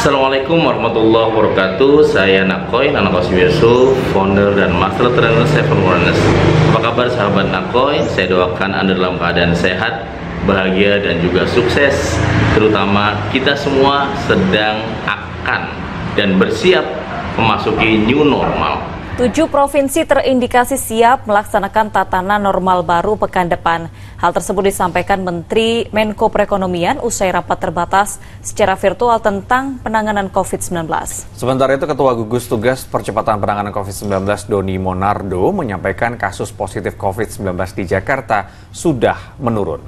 Assalamualaikum warahmatullahi wabarakatuh. Saya Nakoy, Anak Qasim Yusuf, founder dan master trainer Seven Wellness. Apa kabar sahabat Nakoy? Saya doakan Anda dalam keadaan sehat, bahagia dan juga sukses. Terutama kita semua sedang akan dan bersiap memasuki new normal. 7 provinsi terindikasi siap melaksanakan tatanan normal baru pekan depan. Hal tersebut disampaikan Menteri Menko Perekonomian usai rapat terbatas secara virtual tentang penanganan COVID-19. Sementara itu, Ketua Gugus Tugas Percepatan Penanganan COVID-19 Doni Monardo menyampaikan kasus positif COVID-19 di Jakarta sudah menurun.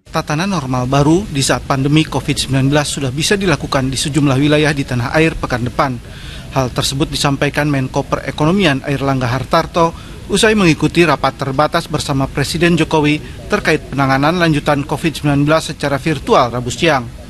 Tatanan normal baru di saat pandemi COVID-19 sudah bisa dilakukan di sejumlah wilayah di tanah air pekan depan. Hal tersebut disampaikan Menko Perekonomian Airlangga Hartarto usai mengikuti rapat terbatas bersama Presiden Jokowi terkait penanganan lanjutan COVID-19 secara virtual Rabu siang.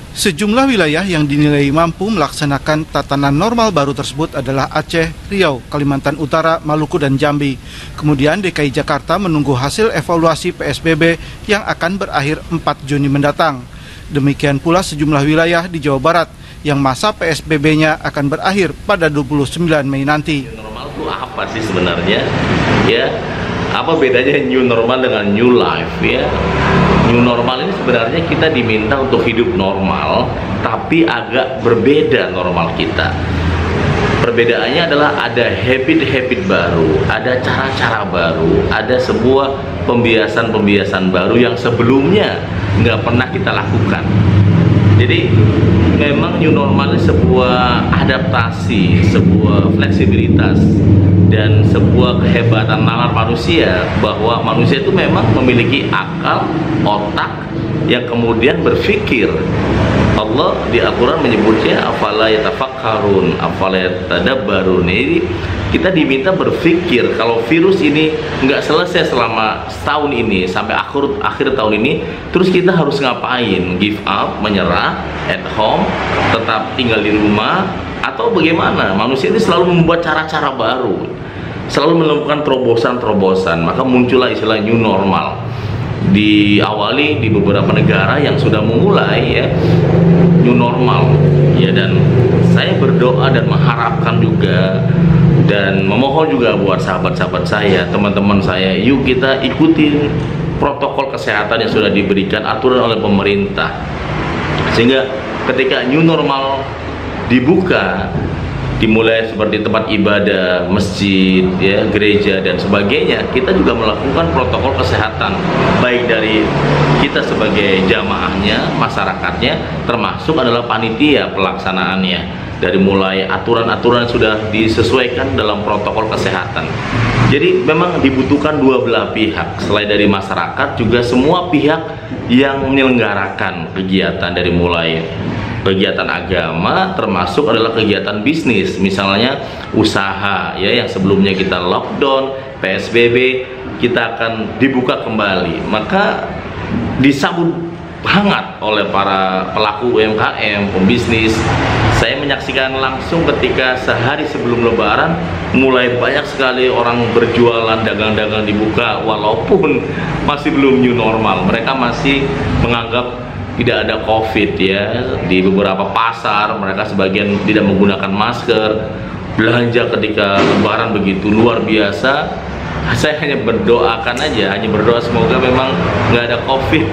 Sejumlah wilayah yang dinilai mampu melaksanakan tatanan normal baru tersebut adalah Aceh, Riau, Kalimantan Utara, Maluku, dan Jambi. Kemudian DKI Jakarta menunggu hasil evaluasi PSBB yang akan berakhir 4 Juni mendatang. Demikian pula sejumlah wilayah di Jawa Barat yang masa PSBB-nya akan berakhir pada 29 Mei nanti. Normal itu apa sih sebenarnya? Ya, apa bedanya new normal dengan new life ya? New normal ini sebenarnya kita diminta untuk hidup normal, tapi agak berbeda normal kita. Perbedaannya adalah ada habit-habit baru, ada cara-cara baru, ada sebuah pembiasan-pembiasan baru yang sebelumnya nggak pernah kita lakukan. Jadi memang new normal ini sebuah adaptasi, sebuah fleksibilitas, dan sebuah kehebatan nalar manusia, bahwa manusia itu memang memiliki akal, otak yang kemudian berpikir. Allah di Al-Quran menyebutnya afala yatafakkarun, afala yatadabbarun. Jadi kita diminta berpikir kalau virus ini nggak selesai selama setahun ini sampai akhir tahun ini, terus kita harus ngapain? Give up, menyerah, at home, tetap tinggal di rumah, atau bagaimana? Manusia ini selalu membuat cara-cara baru, selalu melakukan terobosan-terobosan, maka muncullah istilah new normal. Diawali di beberapa negara yang sudah memulai ya new normal ya, dan saya berdoa dan mengharapkan juga dan memohon juga buat sahabat-sahabat saya, teman-teman saya, yuk kita ikutin protokol kesehatan yang sudah diberikan aturan oleh pemerintah, sehingga ketika new normal dibuka, dimulai seperti tempat ibadah, masjid, ya, gereja dan sebagainya, kita juga melakukan protokol kesehatan, baik dari kita sebagai jamaahnya, masyarakatnya, termasuk adalah panitia pelaksanaannya, dari mulai aturan-aturan sudah disesuaikan dalam protokol kesehatan. Jadi memang dibutuhkan dua belah pihak, selain dari masyarakat juga semua pihak yang menyelenggarakan kegiatan, dari mulai kegiatan agama termasuk adalah kegiatan bisnis, misalnya usaha ya, yang sebelumnya kita lockdown, PSBB, kita akan dibuka kembali, maka disambut hangat oleh para pelaku UMKM, pembisnis. Saya menyaksikan langsung ketika sehari sebelum Lebaran mulai banyak sekali orang berjualan, dagang-dagang dibuka, walaupun masih belum new normal. Mereka masih menganggap tidak ada COVID ya. Di beberapa pasar mereka sebagian tidak menggunakan masker. Belanja ketika Lebaran begitu luar biasa. Saya hanya berdoakan aja, hanya berdoa semoga memang nggak ada COVID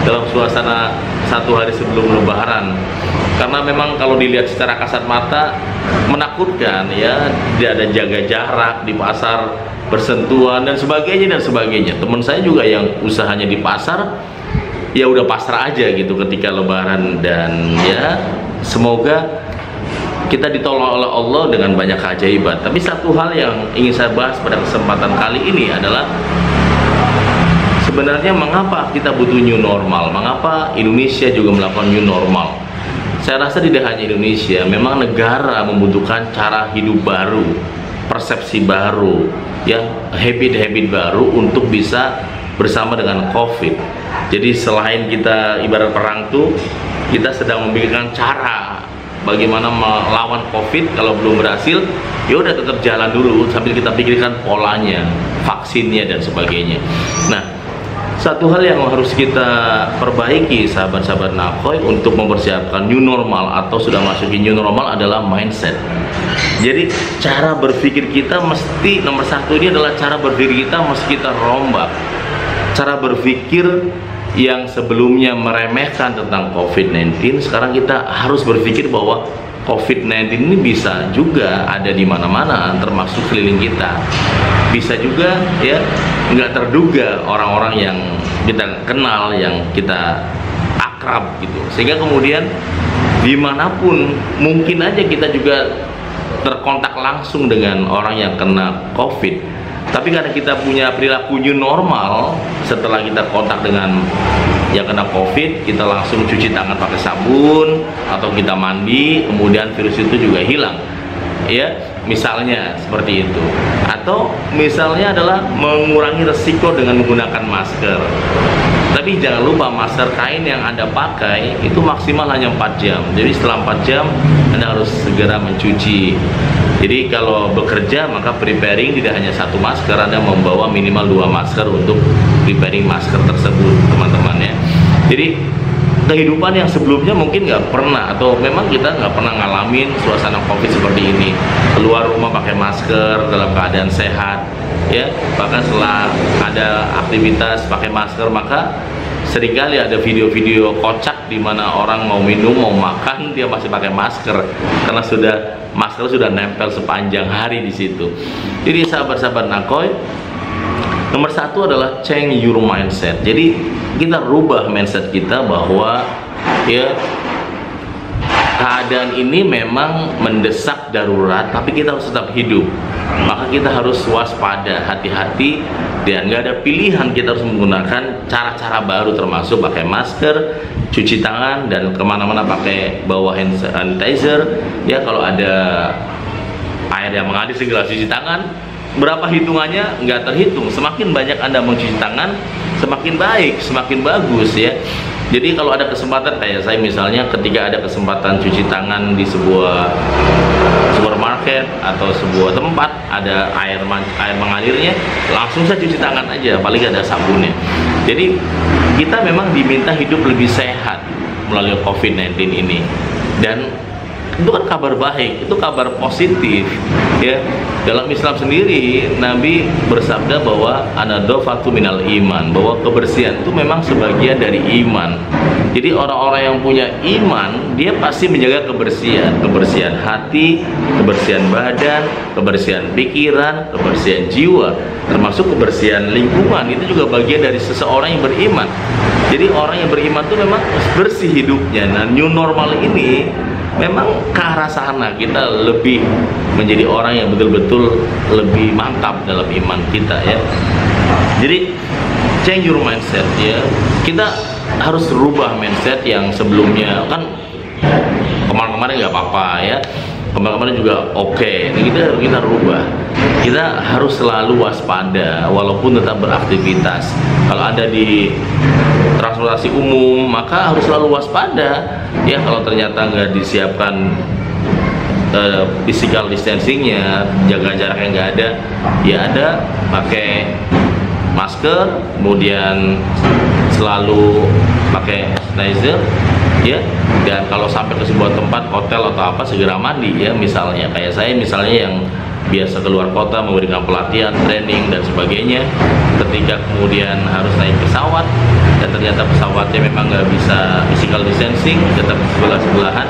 dalam suasana satu hari sebelum Lebaran. Karena memang kalau dilihat secara kasat mata menakutkan ya, tidak ada jaga jarak di pasar, bersentuhan dan sebagainya dan sebagainya. Teman saya juga yang usahanya di pasar, ya udah pasrah aja gitu ketika Lebaran, dan ya semoga kita ditolong oleh Allah dengan banyak keajaiban. Tapi satu hal yang ingin saya bahas pada kesempatan kali ini adalah sebenarnya mengapa kita butuh new normal, mengapa Indonesia juga melakukan new normal. Saya rasa tidak hanya Indonesia, memang negara membutuhkan cara hidup baru, persepsi baru, ya, habit-habit baru untuk bisa bersama dengan COVID. Jadi selain kita ibarat perang tuh, kita sedang memikirkan cara bagaimana melawan COVID. Kalau belum berhasil, ya udah tetap jalan dulu sambil kita pikirkan polanya, vaksinnya dan sebagainya. Nah, satu hal yang harus kita perbaiki sahabat-sahabat Nakhoy untuk mempersiapkan new normal atau sudah masukin new normal adalah mindset. Jadi cara berpikir kita mesti, nomor satu ini adalah cara berpikir kita mesti kita rombak. Cara berpikir yang sebelumnya meremehkan tentang COVID-19, sekarang kita harus berpikir bahwa COVID-19 ini bisa juga ada di mana-mana, termasuk keliling kita. Bisa juga ya nggak terduga orang-orang yang kita kenal, yang kita akrab gitu. Sehingga kemudian dimanapun mungkin aja kita juga terkontak langsung dengan orang yang kena COVID. Tapi karena kita punya perilaku new normal, setelah kita kontak dengan yang kena COVID, kita langsung cuci tangan pakai sabun atau kita mandi, kemudian virus itu juga hilang. Ya, misalnya seperti itu. Atau misalnya adalah mengurangi resiko dengan menggunakan masker. Tapi jangan lupa masker kain yang Anda pakai itu maksimal hanya 4 jam. Jadi setelah 4 jam Anda harus segera mencuci. Jadi kalau bekerja maka preparing tidak hanya 1 masker, Anda membawa minimal 2 masker untuk preparing masker tersebut, teman-teman ya. Jadi kehidupan yang sebelumnya mungkin nggak pernah, atau memang kita nggak pernah ngalamin suasana COVID seperti ini. Keluar rumah pakai masker dalam keadaan sehat, ya. Bahkan setelah ada aktivitas pakai masker, maka seringkali ada video-video kocak di mana orang mau minum, mau makan, dia masih pakai masker karena masker sudah nempel sepanjang hari di situ. Jadi sahabat-sahabat Nakhoy, nomor satu adalah change your mindset. Jadi kita rubah mindset kita bahwa ya keadaan ini memang mendesak darurat, tapi kita harus tetap hidup. Maka kita harus waspada, hati-hati, dan nggak ada pilihan, kita harus menggunakan cara-cara baru, termasuk pakai masker, cuci tangan, dan kemana-mana pakai bawa hand sanitizer. Ya, kalau ada air yang mengalir segera cuci tangan. Berapa hitungannya nggak terhitung. Semakin banyak Anda mencuci tangan, semakin baik, semakin bagus ya. Jadi kalau ada kesempatan, kayak saya misalnya, ketika ada kesempatan cuci tangan di sebuah supermarket atau sebuah tempat ada air mengalirnya, langsung saya cuci tangan aja, paling ada sabunnya. Jadi kita memang diminta hidup lebih sehat melalui COVID-19 ini, dan itu kan kabar baik, itu kabar positif ya. Dalam Islam sendiri Nabi bersabda bahwa an-nadhafatu minal iman, bahwa kebersihan itu memang sebagian dari iman. Jadi orang-orang yang punya iman, dia pasti menjaga kebersihan hati, kebersihan badan, kebersihan pikiran, kebersihan jiwa, termasuk kebersihan lingkungan. Itu juga bagian dari seseorang yang beriman. Jadi orang yang beriman itu memang bersih hidupnya. Nah, new normal ini memang ke arah sana, kita lebih menjadi orang yang betul-betul lebih mantap dalam iman kita ya. Jadi change your mindset ya. Kita harus rubah mindset yang sebelumnya kan kemarin-kemarin nggak apa-apa ya, kemarin-kemarin juga oke. Kita rubah. Kita harus selalu waspada walaupun tetap beraktivitas. Kalau ada di transportasi umum maka harus selalu waspada ya. Kalau ternyata nggak disiapkan physical distancingnya, jaga jaraknya nggak ada, ya ada pakai masker, kemudian selalu pakai sanitizer ya. Dan kalau sampai ke sebuah tempat, hotel atau apa, segera mandi ya. Misalnya kayak saya misalnya yang biasa keluar kota memberikan pelatihan, training dan sebagainya, ketika kemudian harus naik pesawat dan ternyata pesawatnya memang nggak bisa physical distancing, tetap sebelah-sebelahan,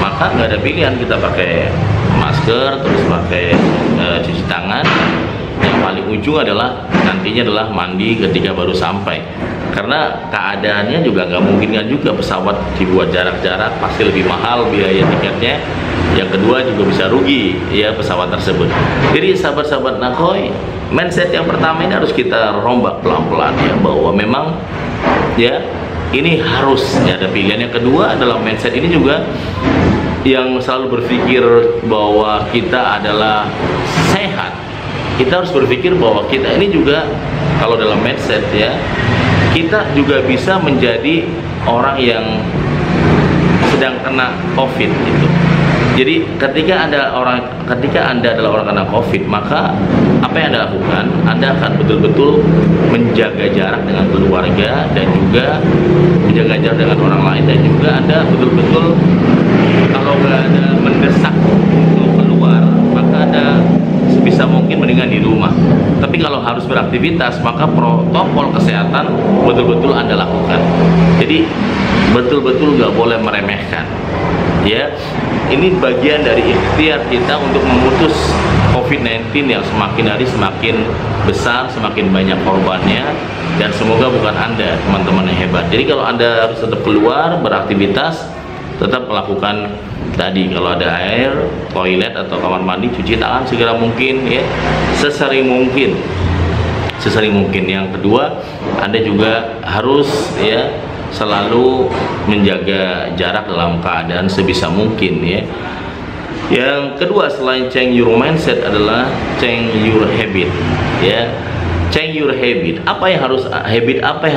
maka nggak ada pilihan, kita pakai masker, terus pakai cuci tangan. Yang paling ujung adalah nantinya adalah mandi ketika baru sampai, karena keadaannya juga nggak memungkinkan juga pesawat dibuat jarak-jarak, pasti lebih mahal biaya tiketnya. Yang kedua juga bisa rugi ya pesawat tersebut. Jadi sahabat-sahabat Nakhoy, mindset yang pertama ini harus kita rombak pelan-pelan ya, bahwa memang ya ini harus ya ada pilihan. Yang kedua adalah mindset ini juga yang selalu berpikir bahwa kita adalah sehat. Kita harus berpikir bahwa kita ini juga, kalau dalam mindset ya, kita juga bisa menjadi orang yang sedang kena COVID gitu. Jadi ketika Anda adalah orang kena COVID, maka apa yang Anda lakukan? Anda akan betul-betul menjaga jarak dengan keluarga dan juga menjaga jarak dengan orang lain, dan juga Anda betul-betul kalau nggak ada mendesak untuk keluar, maka Anda sebisa mungkin mendingan di rumah. Tapi kalau harus beraktivitas, maka protokol kesehatan betul-betul Anda lakukan. Jadi betul-betul nggak boleh meremehkan. Ya, ini bagian dari ikhtiar kita untuk memutus COVID-19 yang semakin hari semakin besar, semakin banyak korbannya, dan semoga bukan Anda, teman-teman yang hebat. Jadi kalau Anda harus tetap keluar beraktivitas, tetap melakukan tadi, kalau ada air, toilet atau kamar mandi, cuci tangan segera mungkin, ya, sesering mungkin. Yang kedua, Anda juga harus selalu menjaga jarak dalam keadaan sebisa mungkin, ya. Yang kedua, selain change your mindset adalah change your habit, ya. Change your habit. Apa yang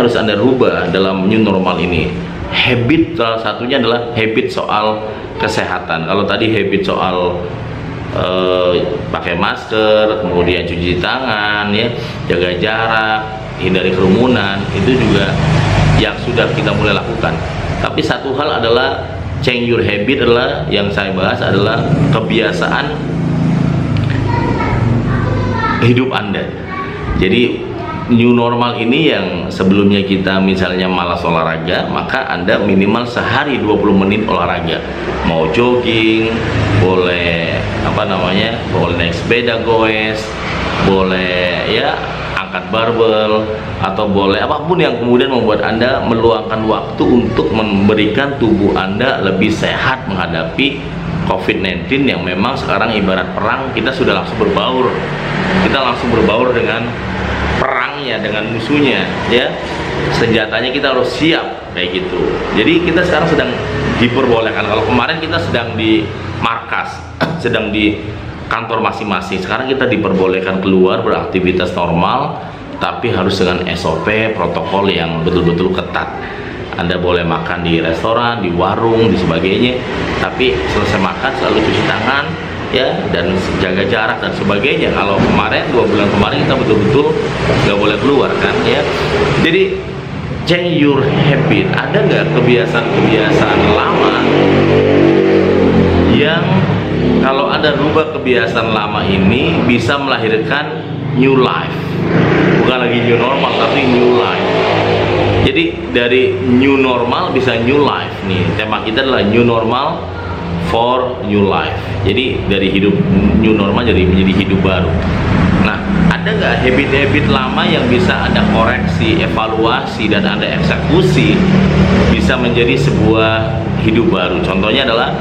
harus Anda rubah dalam new normal ini? Habit salah satunya adalah habit soal kesehatan. Kalau tadi habit soal pakai masker, kemudian cuci tangan, ya, jaga jarak, hindari kerumunan, itu juga yang sudah kita mulai lakukan. Tapi satu hal adalah change your habit, adalah yang saya bahas adalah kebiasaan hidup Anda. Jadi new normal ini yang sebelumnya kita misalnya malas olahraga, maka Anda minimal sehari 20 menit olahraga. Mau jogging, boleh boleh naik sepeda goes, boleh angkat barbel, atau boleh apapun yang kemudian membuat Anda meluangkan waktu untuk memberikan tubuh Anda lebih sehat menghadapi COVID-19 yang memang sekarang ibarat perang. Kita sudah langsung berbaur, dengan perangnya, dengan musuhnya, ya. Senjatanya kita harus siap kayak gitu. Jadi kita sekarang sedang diperbolehkan. Kalau kemarin kita sedang di markas, sedang di kantor masing-masing, sekarang kita diperbolehkan keluar beraktivitas normal, tapi harus dengan SOP protokol yang betul-betul ketat. Anda boleh makan di restoran, di warung, di sebagainya, tapi selesai makan selalu cuci tangan, ya, dan jaga jarak dan sebagainya. Kalau kemarin 2 bulan kemarin kita betul-betul nggak boleh keluar, kan, ya. Jadi change your habit. Ada nggak kebiasaan lama yang kalau Anda rubah kebiasaan lama ini bisa melahirkan new life? Bukan lagi new normal, tapi new life. Jadi dari new normal bisa new life nih. Tema kita adalah new normal for new life. Jadi dari hidup new normal menjadi hidup baru. Nah, ada nggak habit-habit lama yang bisa Anda koreksi, evaluasi, dan Anda eksekusi bisa menjadi sebuah hidup baru? Contohnya adalah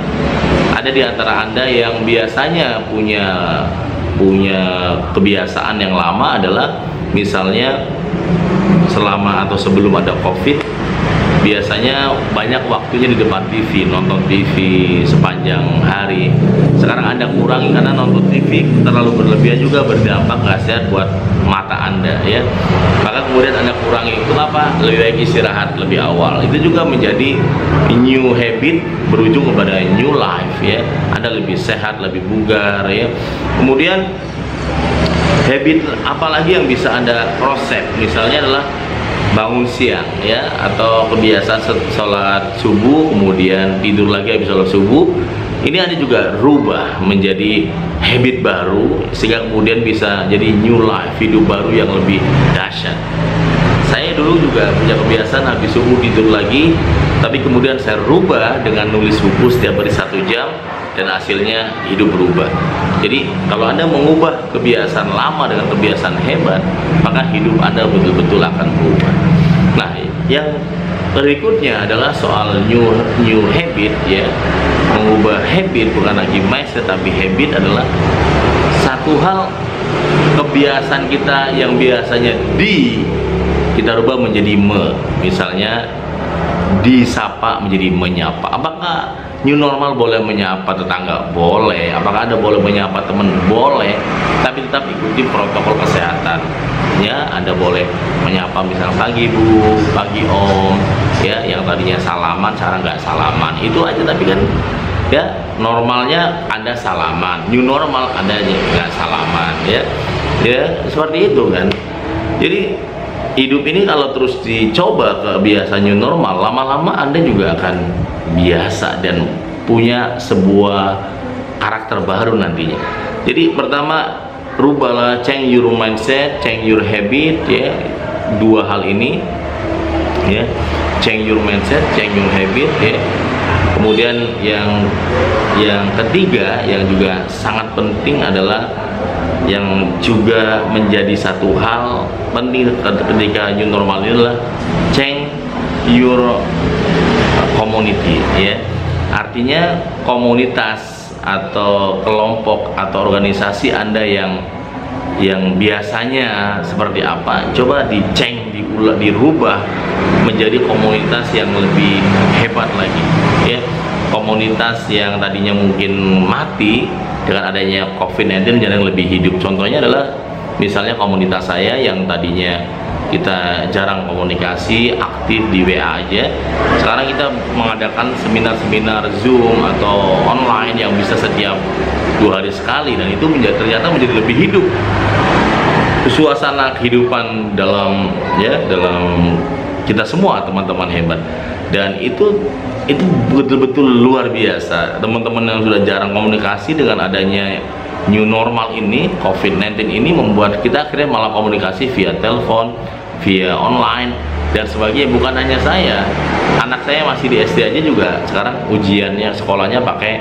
ada di antara Anda yang biasanya punya kebiasaan yang lama adalah misalnya selama atau sebelum ada COVID, biasanya banyak waktunya di depan TV, nonton TV sepanjang hari. Sekarang Anda kurangi karena nonton TV terlalu berlebihan juga berdampak nggak sehat buat mata Anda, ya. Maka kemudian Anda kurangi. Itu apa? Lebih baik istirahat lebih awal. Itu juga menjadi new habit, berujung kepada new life, ya. Anda lebih sehat, lebih bugar, ya. Kemudian habit apalagi yang bisa Anda cross-set? Misalnya adalah bangun siang, ya, atau kebiasaan sholat subuh kemudian tidur lagi habis sholat subuh. Ini Anda juga rubah menjadi habit baru sehingga kemudian bisa jadi new life, hidup baru yang lebih dahsyat. Saya dulu juga punya kebiasaan habis subuh tidur lagi, tapi kemudian saya rubah dengan nulis buku setiap hari 1 jam, dan hasilnya hidup berubah. Jadi kalau Anda mengubah kebiasaan lama dengan kebiasaan hebat, maka hidup Anda betul-betul akan berubah. Nah, yang berikutnya adalah soal new habit, ya. Mengubah habit bukan lagi mindset tapi habit adalah satu hal kebiasaan kita yang biasanya kita rubah menjadi misalnya disapa menjadi menyapa. Apakah new normal boleh menyapa tetangga? Boleh. Apakah Anda boleh menyapa teman? Boleh. Tapi tetap ikuti protokol kesehatan. Ya, Anda boleh menyapa misalnya pagi Bu, pagi Om, ya, yang tadinya salaman sekarang nggak salaman. Itu aja, tapi kan ya. Normalnya Anda salaman, new normal Anda nggak salaman, ya seperti itu kan. Jadi hidup ini kalau terus dicoba kebiasaan new normal, lama-lama Anda juga akan biasa dan punya sebuah karakter baru nantinya. Jadi pertama, rubahlah, change your mindset, change your habit, ya. Dua hal ini, ya, change your mindset, change your habit, ya. Kemudian yang ketiga yang juga sangat penting adalah yang juga menjadi satu hal penting ketika new normal ini adalah change your community, ya. Artinya komunitas atau kelompok atau organisasi Anda yang biasanya seperti apa, coba dirubah menjadi komunitas yang lebih hebat lagi, ya. Komunitas yang tadinya mungkin mati dengan adanya COVID-19 jadi lebih hidup. Contohnya adalah misalnya komunitas saya yang tadinya kita jarang komunikasi, aktif di WA aja. Sekarang kita mengadakan seminar-seminar Zoom atau online yang bisa setiap 2 hari sekali, dan itu ternyata menjadi lebih hidup. Suasana kehidupan dalam kita semua teman-teman hebat, dan itu betul-betul luar biasa. Teman-teman yang sudah jarang komunikasi, dengan adanya new normal ini, COVID-19 ini membuat kita akhirnya malah komunikasi via telepon, via online dan sebagainya. Bukan hanya saya, anak saya masih di SD aja juga sekarang ujiannya sekolahnya pakai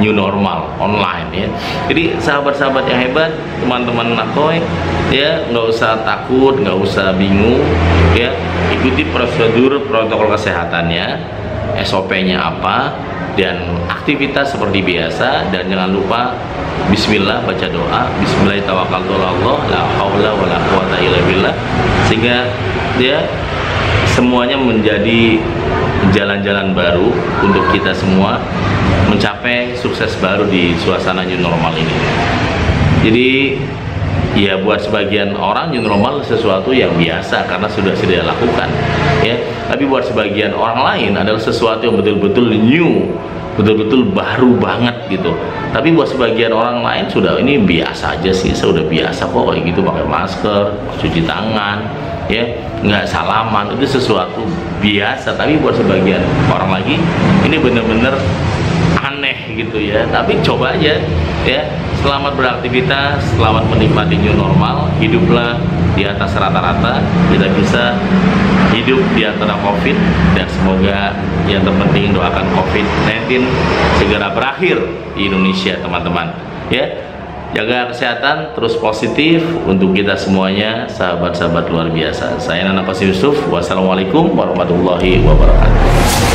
new normal online, ya. Jadi sahabat-sahabat yang hebat, teman-teman Nakoy, ya, nggak usah takut, nggak usah bingung, ya. Ikuti prosedur protokol kesehatannya, SOP-nya apa, dan aktivitas seperti biasa. Dan jangan lupa bismillah, baca doa, bismillahirrahmanirrahim, la haula wala quwata illa billah, sehingga dia semuanya menjadi jalan-jalan baru untuk kita semua mencapai sukses baru di suasana new normal ini. Jadi ya, buat sebagian orang new normal sesuatu yang biasa karena sudah lakukan, ya. Tapi buat sebagian orang lain adalah sesuatu yang betul-betul new, betul-betul baru banget gitu. Tapi buat sebagian orang lain sudah ini biasa aja sih, saya udah biasa kok kayak gitu, pakai masker, cuci tangan, ya, nggak salaman, itu sesuatu biasa. Tapi buat sebagian orang lagi ini bener-bener aneh gitu, ya. Tapi coba aja, ya. Selamat beraktivitas, selamat menikmati new normal, hiduplah di atas rata-rata, kita bisa hidup di antara COVID, dan semoga yang terpenting doakan COVID-19 segera berakhir di Indonesia, teman-teman, ya. Jaga kesehatan, terus positif untuk kita semuanya, sahabat-sahabat luar biasa. Saya Nana Qasim Yusuf, wassalamualaikum warahmatullahi wabarakatuh.